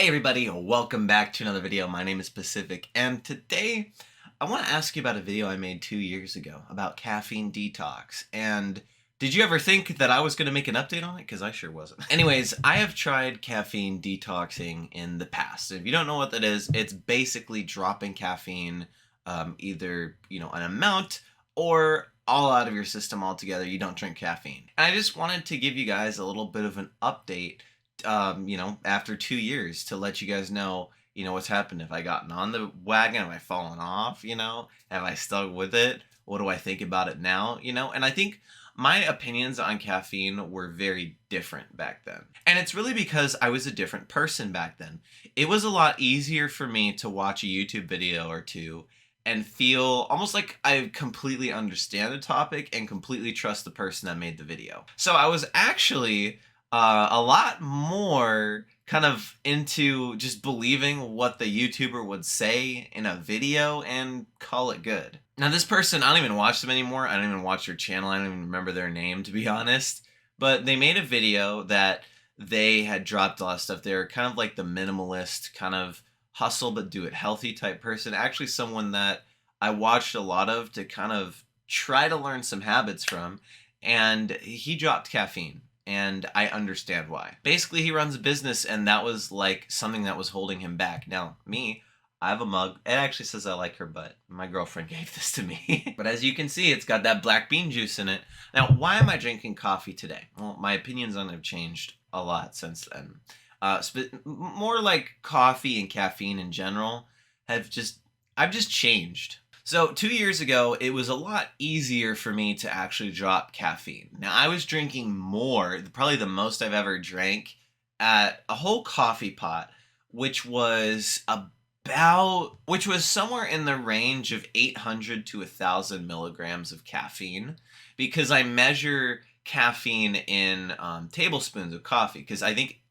Hey everybody, welcome back to another video. My name is Pacific, and today I want to ask you about a video I made 2 years ago about caffeine detox. And did you ever think that I was going to make an update on it? Because I sure wasn't. Anyways, I have tried caffeine detoxing in the past. If you don't know what that is, it's basically dropping caffeine, either an amount or all out of your system altogether. You don't drink caffeine. And I just wanted to give you guys a little bit of an update after 2 years to let you guys know, what's happened. Have I gotten on the wagon? Have I fallen off? Have I stuck with it? What do I think about it now? And I think my opinions on caffeine were very different back then. And it's really because I was a different person back then. It was a lot easier for me to watch a YouTube video or two and feel almost like I completely understand a topic and completely trust the person that made the video. So I was actually a lot more kind of into just believing what the YouTuber would say in a video and call it good. Now this person, I don't even watch them anymore. I don't even watch their channel. I don't even remember their name, to be honest. But they made a video that they had dropped a lot of stuff. They're kind of like the minimalist, kind of hustle but do it healthy type person. Actually someone that I watched a lot of to kind of try to learn some habits from. And he dropped caffeine. And I understand why. Basically, he runs a business, and that was like something that was holding him back. Now, me, I have a mug. It actually says I like her butt. My girlfriend gave this to me. But as you can see, it's got that black bean juice in it. Now, why am I drinking coffee today? Well, my opinions on it have changed a lot since then. More like coffee and caffeine in general I've just changed. So 2 years ago, it was a lot easier for me to actually drop caffeine. Now, I was drinking more, probably the most I've ever drank, at a whole coffee pot, which was somewhere in the range of 800 to 1,000 milligrams of caffeine, because I measure caffeine in tablespoons of coffee, because I think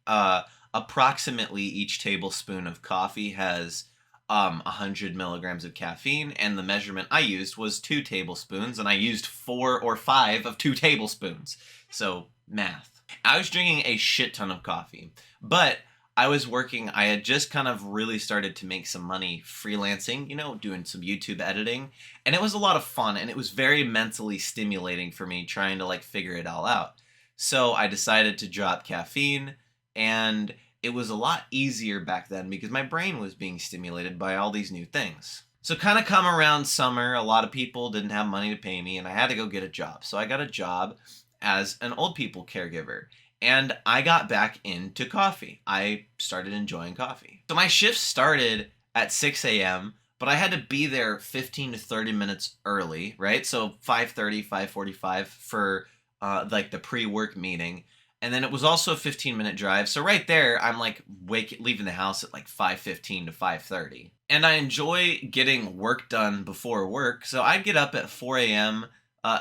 approximately each tablespoon of coffee has 100 milligrams of caffeine, and the measurement I used was 2 tablespoons, and I used 4 or 5 of 2 tablespoons. So, math. I was drinking a shit ton of coffee, but I was working. I had just kind of really started to make some money freelancing, doing some YouTube editing, and it was a lot of fun, and it was very mentally stimulating for me trying to figure it all out. So I decided to drop caffeine, and it was a lot easier back then because my brain was being stimulated by all these new things. So kind of come around summer, a lot of people didn't have money to pay me, and I had to go get a job. So I got a job as an old people caregiver, and I got back into coffee. I started enjoying coffee. So my shift started at 6 a.m., but I had to be there 15 to 30 minutes early, right? So 5:30, 5:45 for the pre-work meeting. And then it was also a 15-minute drive. So right there, I'm leaving the house at 5:15 to 5:30. And I enjoy getting work done before work. So I'd get up at 4 a.m.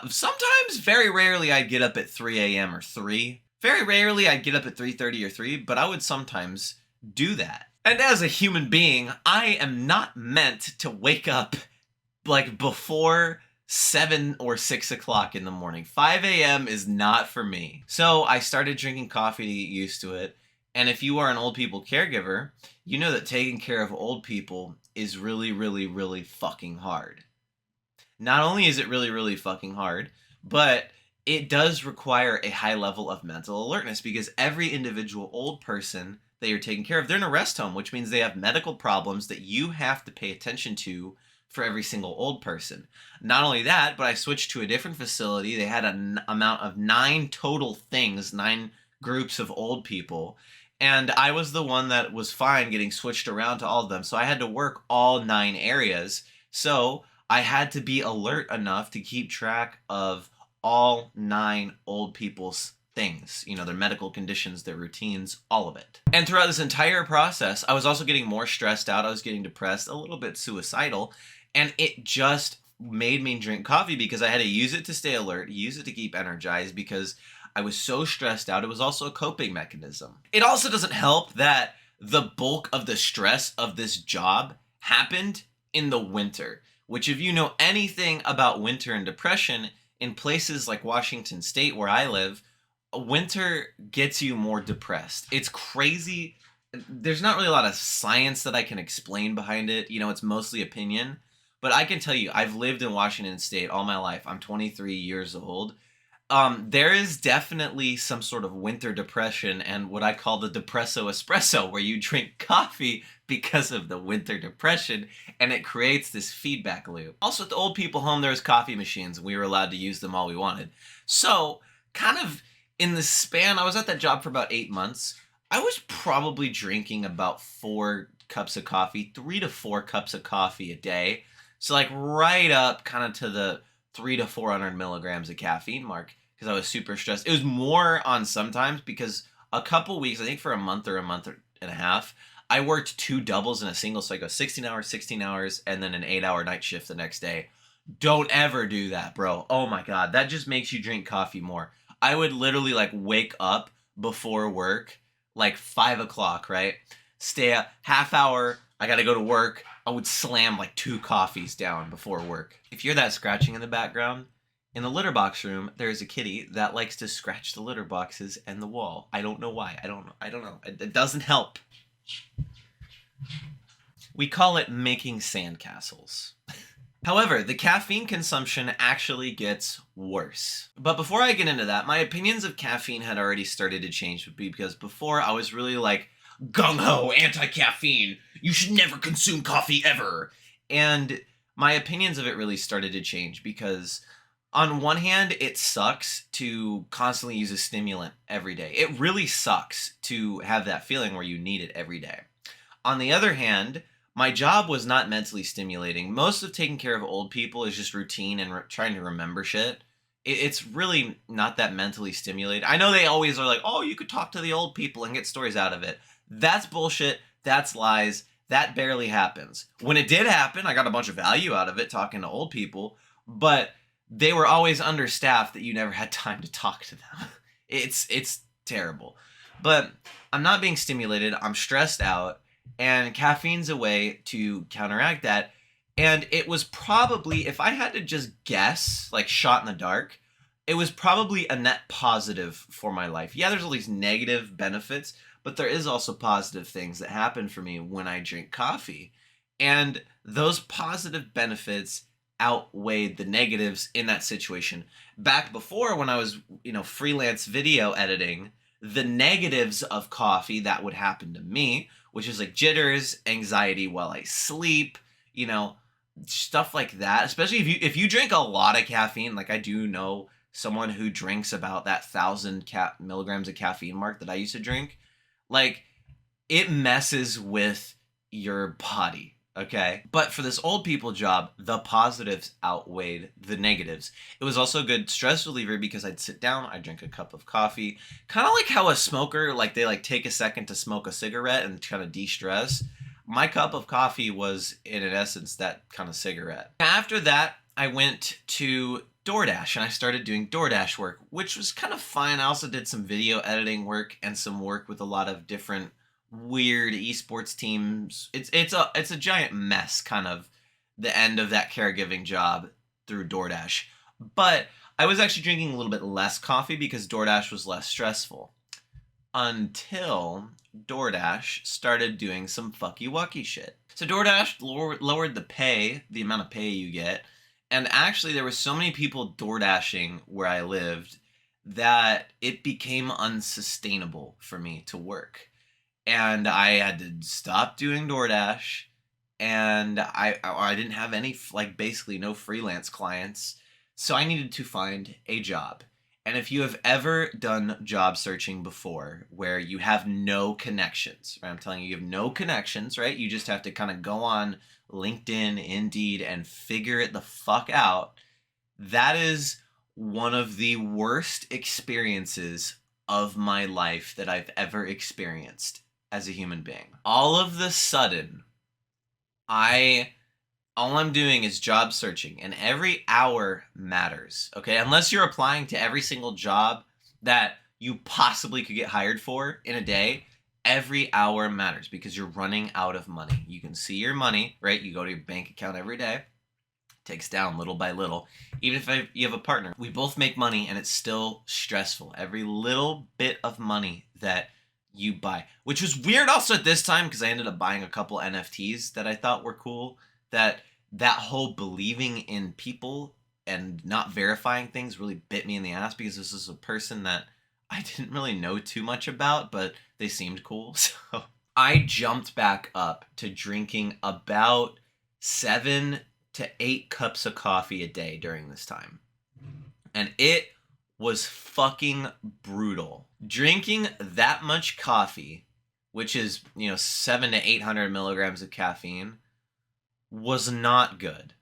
Sometimes, very rarely, I'd get up at 3 a.m. or 3. Very rarely, I'd get up at 3:30 or 3, but I would sometimes do that. And as a human being, I am not meant to wake up before 7 or 6 o'clock in the morning. 5 a.m. is not for me. So I started drinking coffee to get used to it. And if you are an old people caregiver, you know that taking care of old people is really, really, really fucking hard. Not only is it really, really fucking hard, but it does require a high level of mental alertness, because every individual old person that you're taking care of, they're in a rest home, which means they have medical problems that you have to pay attention to for every single old person. Not only that, but I switched to a different facility. They had an amount of 9 total things, 9 groups of old people. And I was the one that was fine getting switched around to all of them. So I had to work all 9 areas. So I had to be alert enough to keep track of all 9 old people's things, their medical conditions, their routines, all of it. And throughout this entire process, I was also getting more stressed out. I was getting depressed, a little bit suicidal. And it just made me drink coffee because I had to use it to stay alert, use it to keep energized, because I was so stressed out. It was also a coping mechanism. It also doesn't help that the bulk of the stress of this job happened in the winter, which, if you know anything about winter and depression, in places like Washington State where I live, winter gets you more depressed. It's crazy there's not really a lot of science that I can explain behind it. It's mostly opinion. But I can tell you, I've lived in Washington State all my life. I'm 23 years old. There is definitely some sort of winter depression and what I call the depresso espresso, where you drink coffee because of the winter depression, and it creates this feedback loop. Also, at the old people home, there was coffee machines, and we were allowed to use them all we wanted. So, kind of in the span, I was at that job for about 8 months. I was probably drinking about 4 cups of coffee, 3 to 4 cups of coffee a day. So, like, right up kind of to the 300 to 400 milligrams of caffeine mark, because I was super stressed. It was more on sometimes because a couple weeks, I think for a month or a month and a half, I worked 2 doubles in a single. So I go 16 hours, and then an 8-hour night shift the next day. Don't ever do that, bro. Oh my God. That just makes you drink coffee more. I would literally like wake up before work, like 5 o'clock, right? Stay a half hour. I got to go to work. I would slam like 2 coffees down before work. If you're that scratching in the background, in the litter box room, there's a kitty that likes to scratch the litter boxes and the wall. I don't know why. I don't know. It doesn't help. We call it making sandcastles. However, the caffeine consumption actually gets worse. But before I get into that, my opinions of caffeine had already started to change because before I was really like gung-ho, anti-caffeine, you should never consume coffee ever. And my opinions of it really started to change because on one hand, it sucks to constantly use a stimulant every day. It really sucks to have that feeling where you need it every day. On the other hand, my job was not mentally stimulating. Most of taking care of old people is just routine and trying to remember shit. It's really not that mentally stimulating. I know they always are like, oh, you could talk to the old people and get stories out of it. That's bullshit. That's lies. That barely happens. When it did happen, I got a bunch of value out of it talking to old people, but they were always understaffed that you never had time to talk to them. It's terrible. But I'm not being stimulated. I'm stressed out. And caffeine's a way to counteract that. And it was probably, if I had to just guess, like shot in the dark, it was probably a net positive for my life. Yeah, there's all these negative benefits, but there is also positive things that happen for me when I drink coffee. And those positive benefits outweighed the negatives in that situation. Back before, when I was, freelance video editing, the negatives of coffee that would happen to me, which is like jitters, anxiety while I sleep, stuff like that. Especially if you drink a lot of caffeine, like I do know someone who drinks about that 1,000 milligrams of caffeine mark that I used to drink, like it messes with your body. Okay. But for this old people job, the positives outweighed the negatives. It was also a good stress reliever because I'd sit down, I'd drink a cup of coffee, kind of like how a smoker, like they like take a second to smoke a cigarette and kind of de-stress. My cup of coffee was in essence that kind of cigarette. After that, I went to DoorDash and I started doing DoorDash work, which was kind of fun. I also did some video editing work and some work with a lot of different weird esports teams. It's a giant mess, kind of the end of that caregiving job through DoorDash. But I was actually drinking a little bit less coffee because DoorDash was less stressful. Until DoorDash started doing some fucky wucky shit. So DoorDash lowered the amount of pay you get. And actually there were so many people DoorDashing where I lived that it became unsustainable for me to work. And I had to stop doing DoorDash, and I didn't have any, like basically no freelance clients, so I needed to find a job. And if you have ever done job searching before where you have no connections, right? I'm telling you, you have no connections, right? You just have to kind of go on LinkedIn, Indeed, and figure it the fuck out. That is one of the worst experiences of my life that I've ever experienced as a human being. All of the sudden, all I'm doing is job searching, and every hour matters, okay? Unless you're applying to every single job that you possibly could get hired for in a day, every hour matters because you're running out of money. You can see your money, right? You go to your bank account every day. It takes down little by little. Even if you have a partner, we both make money and it's still stressful. Every little bit of money that you buy, which was weird also at this time because I ended up buying a couple NFTs that I thought were cool. That whole believing in people and not verifying things really bit me in the ass because this is a person that I didn't really know too much about, but they seemed cool. So I jumped back up to drinking about 7 to 8 cups of coffee a day during this time. And it was fucking brutal. Drinking that much coffee, which is, 7 to 800 milligrams of caffeine, was not good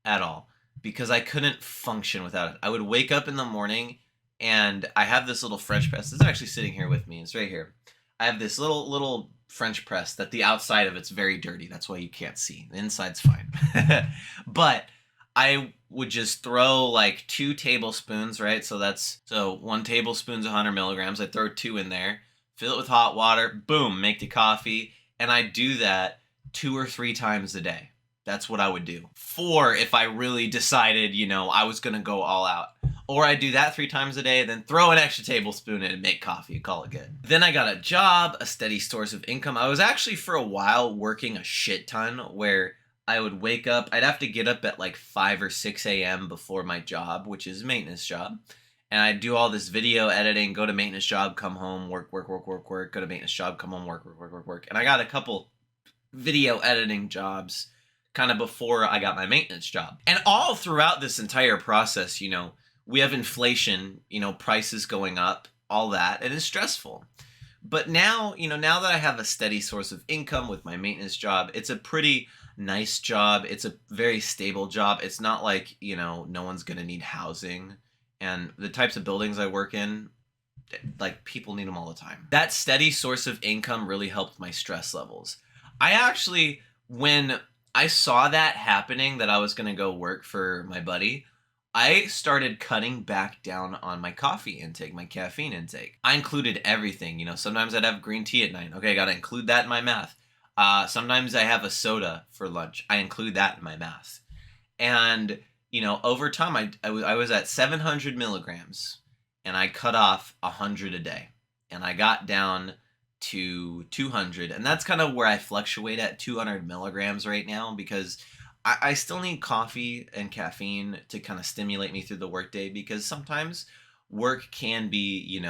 at all because I couldn't function without it. I would wake up in the morning and I have this little French press. It's actually sitting here with me. It's right here. I have this little French press that the outside of it's very dirty. That's why you can't see. The inside's fine. But I would just throw like 2 tablespoons, right? So 1 tablespoon's 100 milligrams. I throw 2 in there, fill it with hot water, boom, make the coffee. And I do that 2 or 3 times a day. That's what I would do. 4 if I really decided, I was going to go all out. Or I do that 3 times a day, then throw an extra tablespoon in and make coffee and call it good. Then I got a job, a steady source of income. I was actually for a while working a shit ton where I would wake up. I'd have to get up at like 5 or 6 a.m. before my job, which is a maintenance job. And I'd do all this video editing, go to maintenance job, come home, work, go to maintenance job, come home, work. And I got a couple video editing jobs kind of before I got my maintenance job. And all throughout this entire process, we have inflation, prices going up, all that. It is stressful. But now, now that I have a steady source of income with my maintenance job, it's a pretty nice job. It's a very stable job. It's not like, no one's going to need housing. And the types of buildings I work in, like people need them all the time. That steady source of income really helped my stress levels. I actually, when I saw that happening, that I was going to go work for my buddy, I started cutting back down on my coffee intake, my caffeine intake. I included everything. Sometimes I'd have green tea at night. Okay, I got to include that in my math. Sometimes I have a soda for lunch. I include that in my math. And, over time, I was at 700 milligrams and I cut off 100 a day. And I got down to 200. And that's kind of where I fluctuate at 200 milligrams right now because I still need coffee and caffeine to kind of stimulate me through the workday because sometimes work can be,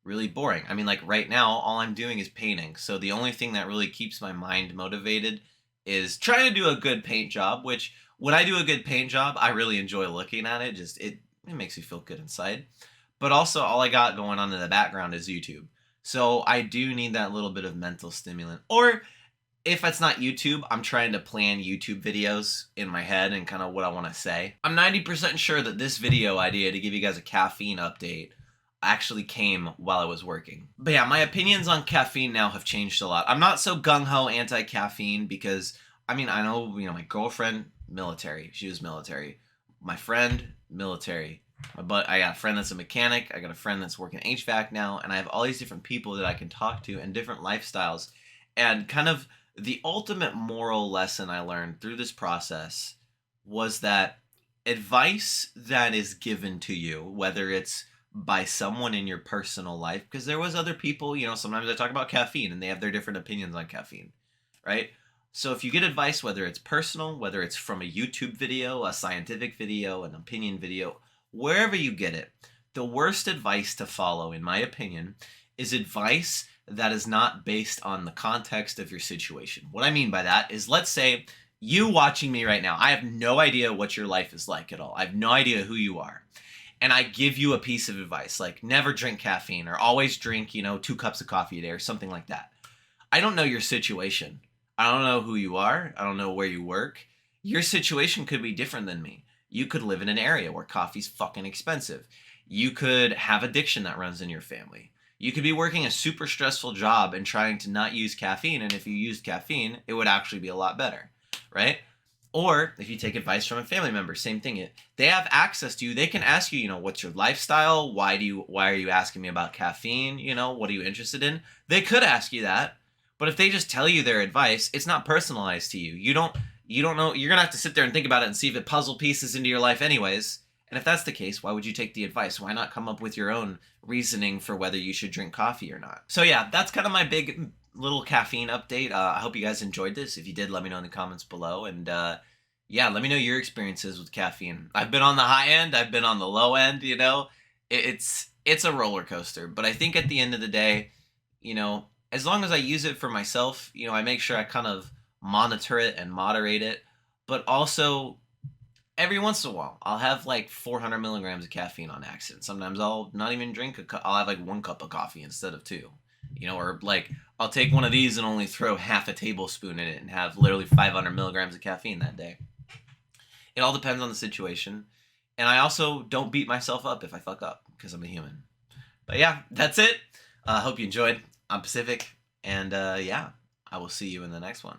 really boring. I mean, like right now, all I'm doing is painting. So the only thing that really keeps my mind motivated is trying to do a good paint job, which when I do a good paint job, I really enjoy looking at it. It makes me feel good inside. But also all I got going on in the background is YouTube. So I do need that little bit of mental stimulant. Or if it's not YouTube, I'm trying to plan YouTube videos in my head and kind of what I want to say. I'm 90% sure that this video idea to give you guys a caffeine update actually came while I was working. But yeah, my opinions on caffeine now have changed a lot. I'm not so gung-ho anti-caffeine because, I know, my girlfriend, military. She was military. My friend, military. I got a friend that's a mechanic. I got a friend that's working HVAC now. And I have all these different people that I can talk to and different lifestyles. And kind of the ultimate moral lesson I learned through this process was that advice that is given to you, whether it's by someone in your personal life, because there was other people, sometimes I talk about caffeine and they have their different opinions on caffeine, right? So if you get advice, whether it's personal, whether it's from a YouTube video, a scientific video, an opinion video, wherever you get it, the worst advice to follow, in my opinion, is advice that is not based on the context of your situation. What I mean by that is, let's say you watching me right now, I have no idea what your life is like at all. I have no idea who you are. And I give you a piece of advice, like never drink caffeine or always drink, 2 cups of coffee a day or something like that. I don't know your situation. I don't know who you are. I don't know where you work. Your situation could be different than me. You could live in an area where coffee's fucking expensive. You could have addiction that runs in your family. You could be working a super stressful job and trying to not use caffeine. And if you used caffeine, it would actually be a lot better, right? Or if you take advice from a family member, same thing. They have access to you. They can ask you, what's your lifestyle? Why are you asking me about caffeine? What are you interested in? They could ask you that. But if they just tell you their advice, it's not personalized to you. You don't know. You're going to have to sit there and think about it and see if it puzzle pieces into your life anyways. And if that's the case, why would you take the advice? Why not come up with your own reasoning for whether you should drink coffee or not? So yeah, that's kind of my big little caffeine update. I hope you guys enjoyed this. If you did, let me know in the comments below. And yeah, let me know your experiences with caffeine. I've been on the high end. I've been on the low end. It's a roller coaster. But I think at the end of the day, as long as I use it for myself, I make sure I kind of monitor it and moderate it. But also, every once in a while, I'll have like 400 milligrams of caffeine on accident. Sometimes I'll not even drink a cup. I'll have like 1 cup of coffee instead of two. Or like I'll take one of these and only throw half a tablespoon in it and have literally 500 milligrams of caffeine that day. It all depends on the situation. And I also don't beat myself up if I fuck up because I'm a human. But yeah, that's it. I hope you enjoyed. I'm Pacific. And yeah, I will see you in the next one.